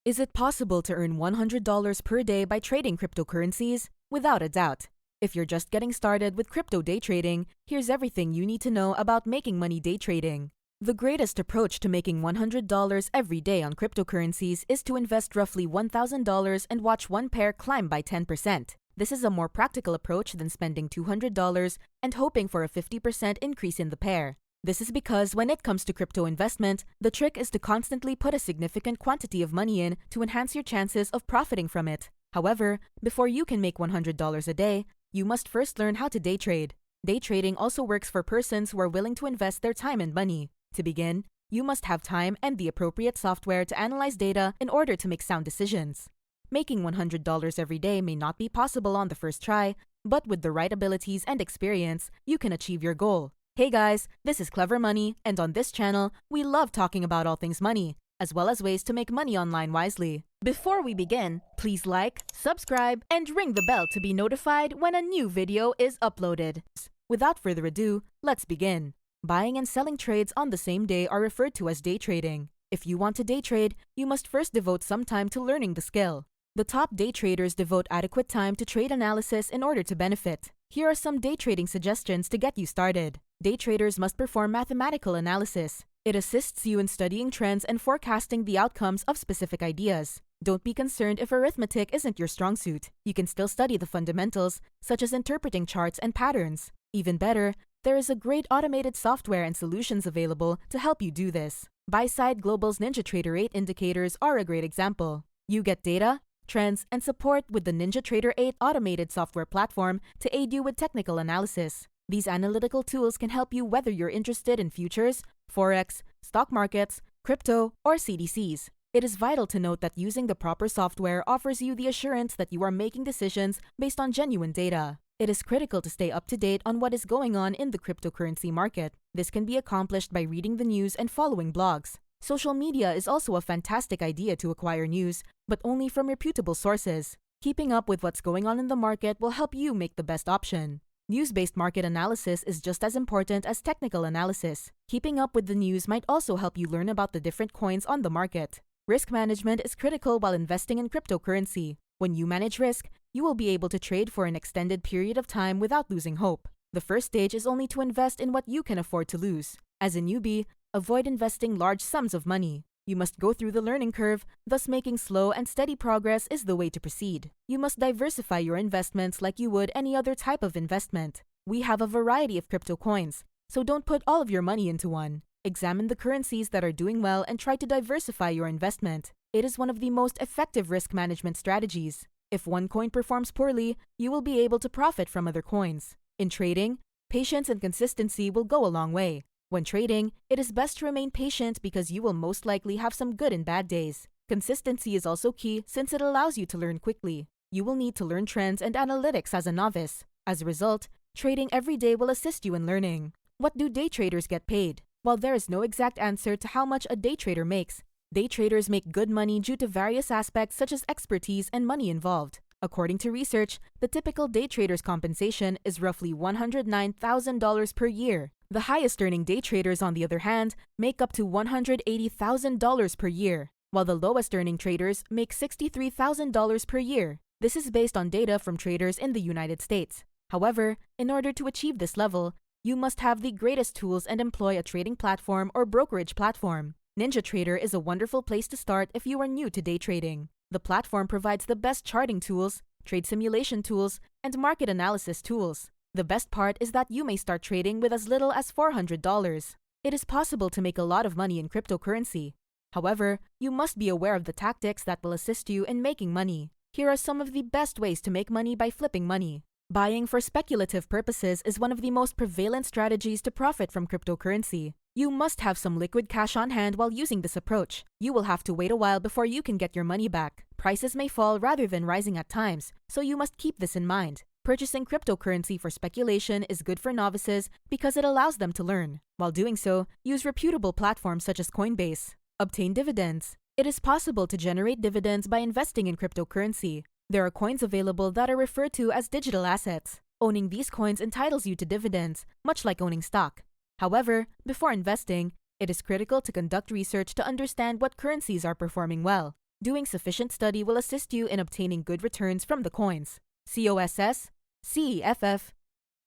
Is it possible to earn $100 per day by trading cryptocurrencies? Without a doubt. If you're just getting started with crypto day trading, here's everything you need to know about making money day trading. The greatest approach to making $100 every day on cryptocurrencies is to invest roughly $1,000 and watch one pair climb by 10%. This is a more practical approach than spending $200 and hoping for a 50% increase in the pair. This is because when it comes to crypto investment, the trick is to constantly put a significant quantity of money in to enhance your chances of profiting from it. However, before you can make $100 a day, you must first learn how to day trade. Day trading also works for persons who are willing to invest their time and money. To begin, you must have time and the appropriate software to analyze data in order to make sound decisions. Making $100 every day may not be possible on the first try, but with the right abilities and experience, you can achieve your goal. Hey guys, this is Clever Money, and on this channel, we love talking about all things money, as well as ways to make money online wisely. Before we begin, please like, subscribe, and ring the bell to be notified when a new video is uploaded. Without further ado, let's begin. Buying and selling trades on the same day are referred to as day trading. If you want to day trade, you must first devote some time to learning the skill. The top day traders devote adequate time to trade analysis in order to benefit. Here are some day trading suggestions to get you started. Day traders must perform mathematical analysis. It assists you in studying trends and forecasting the outcomes of specific ideas. Don't be concerned if arithmetic isn't your strong suit. You can still study the fundamentals, such as interpreting charts and patterns. Even better, there is a great automated software and solutions available to help you do this. Buy-side Global's NinjaTrader 8 indicators are a great example. You get data, trends, and support with the NinjaTrader 8 automated software platform to aid you with technical analysis. These analytical tools can help you whether you're interested in futures, forex, stock markets, crypto, or CDCs. It is vital to note that using the proper software offers you the assurance that you are making decisions based on genuine data. It is critical to stay up to date on what is going on in the cryptocurrency market. This can be accomplished by reading the news and following blogs. Social media is also a fantastic idea to acquire news, but only from reputable sources. Keeping up with what's going on in the market will help you make the best option. News-based market analysis is just as important as technical analysis. Keeping up with the news might also help you learn about the different coins on the market. Risk management is critical while investing in cryptocurrency. When you manage risk, you will be able to trade for an extended period of time without losing hope. The first stage is only to invest in what you can afford to lose. As a newbie, avoid investing large sums of money. You must go through the learning curve, thus making slow and steady progress is the way to proceed. You must diversify your investments like you would any other type of investment. We have a variety of crypto coins, so don't put all of your money into one. Examine the currencies that are doing well and try to diversify your investment. It is one of the most effective risk management strategies. If one coin performs poorly, you will be able to profit from other coins. In trading, patience and consistency will go a long way. When trading, it is best to remain patient because you will most likely have some good and bad days. Consistency is also key since it allows you to learn quickly. You will need to learn trends and analytics as a novice. As a result, trading every day will assist you in learning. What do day traders get paid? While there is no exact answer to how much a day trader makes, day traders make good money due to various aspects such as expertise and money involved. According to research, the typical day trader's compensation is roughly $109,000 per year. The highest earning day traders, on the other hand, make up to $180,000 per year, while the lowest earning traders make $63,000 per year. This is based on data from traders in the United States. However, in order to achieve this level, you must have the greatest tools and employ a trading platform or brokerage platform. NinjaTrader is a wonderful place to start if you are new to day trading. The platform provides the best charting tools, trade simulation tools, and market analysis tools. The best part is that you may start trading with as little as $400. It is possible to make a lot of money in cryptocurrency. However, you must be aware of the tactics that will assist you in making money. Here are some of the best ways to make money by flipping money. Buying for speculative purposes is one of the most prevalent strategies to profit from cryptocurrency. You must have some liquid cash on hand while using this approach. You will have to wait a while before you can get your money back. Prices may fall rather than rising at times, so you must keep this in mind. Purchasing cryptocurrency for speculation is good for novices because it allows them to learn. While doing so, use reputable platforms such as Coinbase. Obtain dividends. It is possible to generate dividends by investing in cryptocurrency. There are coins available that are referred to as digital assets. Owning these coins entitles you to dividends, much like owning stock. However, before investing, it is critical to conduct research to understand what currencies are performing well. Doing sufficient study will assist you in obtaining good returns from the coins. COSS, CEFF,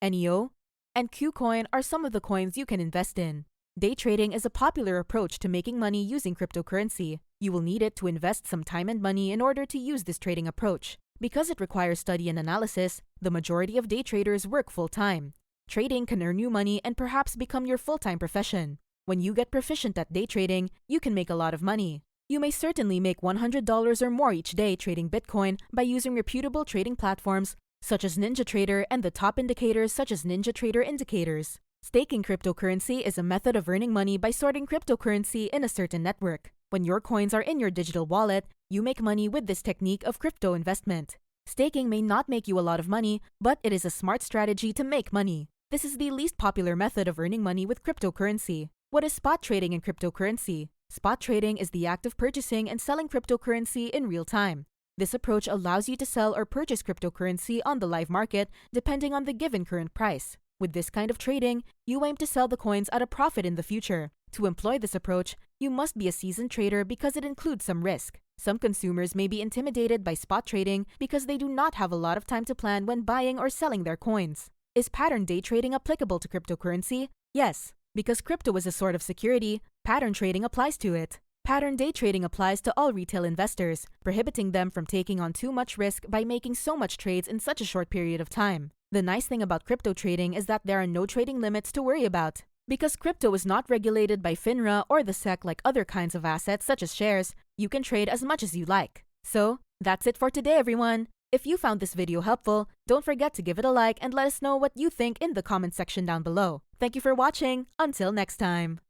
NEO, and Qcoin are some of the coins you can invest in. Day trading is a popular approach to making money using cryptocurrency. You will need it to invest some time and money in order to use this trading approach. Because it requires study and analysis, the majority of day traders work full-time. Trading can earn you money and perhaps become your full-time profession. When you get proficient at day trading, you can make a lot of money. You may certainly make $100 or more each day trading Bitcoin by using reputable trading platforms such as NinjaTrader and the top indicators such as NinjaTrader indicators. Staking cryptocurrency is a method of earning money by sorting cryptocurrency in a certain network. When your coins are in your digital wallet, you make money with this technique of crypto investment. Staking may not make you a lot of money, but it is a smart strategy to make money. This is the least popular method of earning money with cryptocurrency. What is spot trading in cryptocurrency? Spot trading is the act of purchasing and selling cryptocurrency in real time. This approach allows you to sell or purchase cryptocurrency on the live market depending on the given current price. With this kind of trading, you aim to sell the coins at a profit in the future. To employ this approach, you must be a seasoned trader because it includes some risk. Some consumers may be intimidated by spot trading because they do not have a lot of time to plan when buying or selling their coins. Is pattern day trading applicable to cryptocurrency? Yes. Because crypto is a sort of security, pattern trading applies to it. Pattern day trading applies to all retail investors, prohibiting them from taking on too much risk by making so much trades in such a short period of time. The nice thing about crypto trading is that there are no trading limits to worry about. Because crypto is not regulated by FINRA or the SEC like other kinds of assets such as shares, you can trade as much as you like. So, that's it for today, everyone. If you found this video helpful, don't forget to give it a like and let us know what you think in the comment section down below. Thank you for watching. Until next time.